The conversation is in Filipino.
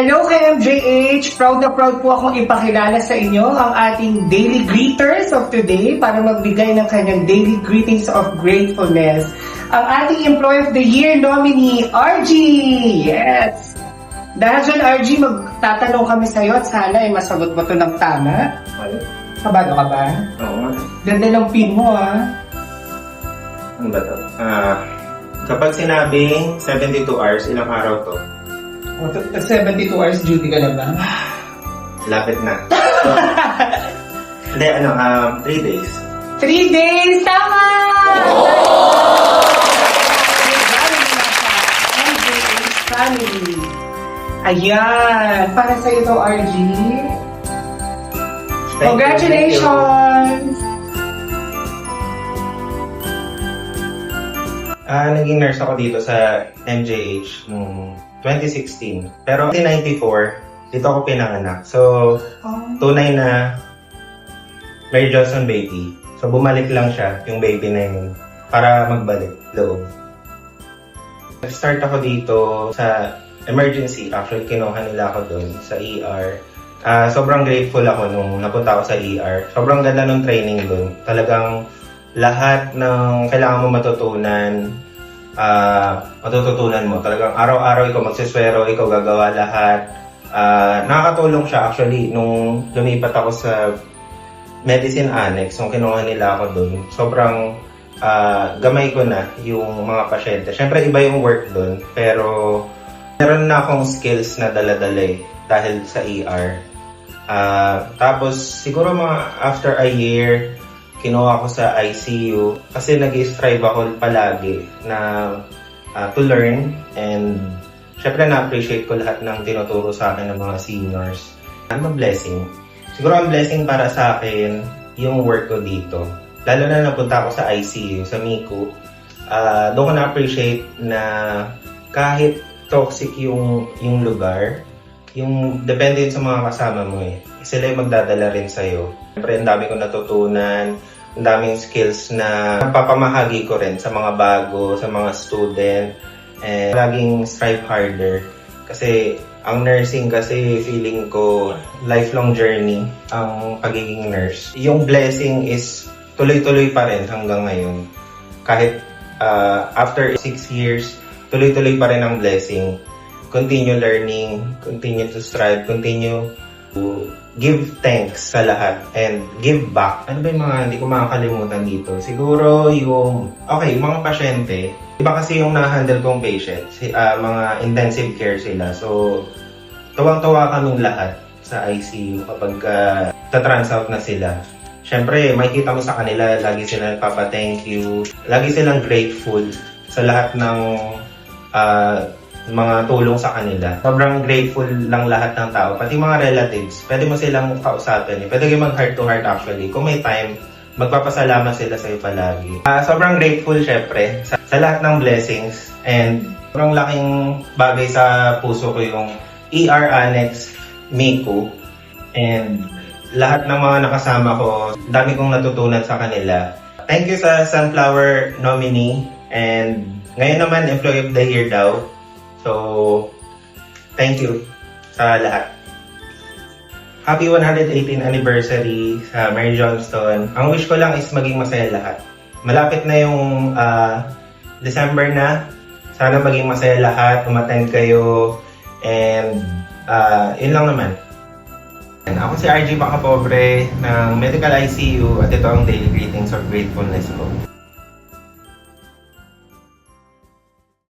Hello kay MJH! Proud na proud po akong ipakilala sa inyo ang ating daily greeters of today para magbigay ng kanyang daily greetings of gratefulness. Ang ating Employee of the Year nominee, RG! Yes! Dahil dyan, RG, magtatanong kami sa'yo at sana ay masagot mo ito ng tama. Kabado ka ba? Oo. Ganda ng pin mo, ah. Ano ba ito? Kapag sinabing 72 hours, ilang araw to? 72 hours duty ka na ba? Lapit na. Hindi, 3 days. 3 days! Tama! MJH family. Ayan! Para sa ito, RG. Congratulations! Naging nurse ako dito sa MJH noong 2016. Pero 1994, dito ako pinanganak. So, tunay na Mary Johnson baby. So, bumalik lang siya, yung baby na yun, para magbalik loob. Start ako dito sa emergency. Actually, kinuha nila ako doon sa ER. Sobrang grateful ako nung napunta ako sa ER. Sobrang ganda ng training doon. Talagang lahat ng kailangan mo matututunan mo. Talagang araw-araw ikaw magsiswero, ikaw gagawa lahat. Nakakatulong siya actually nung lumipat ako sa medicine annex, nung kinuha nila ako doon. Sobrang gamay ko na yung mga pasyente. Siyempre iba yung work doon, pero meron na akong skills na dala-dala dahil sa ER. Tapos siguro mga after a year, kinuha ko sa ICU kasi nag-strive ako palagi na to learn, and syempre na-appreciate ko lahat ng tinuturo sa akin ng mga seniors. I'm a blessing. Siguro ang blessing para sa akin yung work ko dito. Lalo na napunta ako sa ICU, sa MICU. Doon ko na-appreciate na kahit toxic yung lugar, yung depende yun sa mga kasama mo sila yung magdadala rin sa'yo. Siyempre, ang dami ko natutunan, ang daming skills na napapamahagi ko rin sa mga bago, sa mga student, and laging strive harder. Kasi ang nursing kasi feeling ko lifelong journey ang pagiging nurse. Yung blessing is tuloy-tuloy pa rin hanggang ngayon. Kahit after 6 years, tuloy-tuloy pa rin ang blessing. Continue learning, continue to strive, continue to give thanks sa lahat and give back. Ano ba yung mga hindi ko makakalimutan dito? Siguro yung, mga pasyente. Iba kasi yung na-handle kong patients. Mga intensive care sila. So, tuwang-tuwa kaming lahat sa ICU kapag ta-trans out na sila. Siyempre, makikita mo sa kanila, lagi sila nagpapa-thank you. Lagi silang grateful sa lahat ng mga tulong sa kanila. Sobrang grateful lang lahat ng tao. Pati mga relatives, pwede mo silang kausapin. Pwede kayo mag heart to heart actually. Kung may time, magpapasalamat sila sa'yo palagi. Sobrang grateful syempre sa lahat ng blessings. And sobrang laking bagay sa puso ko yung ER Annex MICU. And lahat ng mga nakasama ko, dami kong natutunan sa kanila. Thank you sa Sunflower nominee. And ngayon naman, Employee of the Year daw. So, thank you sa lahat. Happy 118th anniversary sa Mary Johnston. Ang wish ko lang is maging masaya lahat. Malapit na yung December na. Sana maging masaya lahat, umattend kayo, and yun lang naman. And ako si RG Bakapobre ng Medical ICU at ito ang daily greetings of gratefulness ko.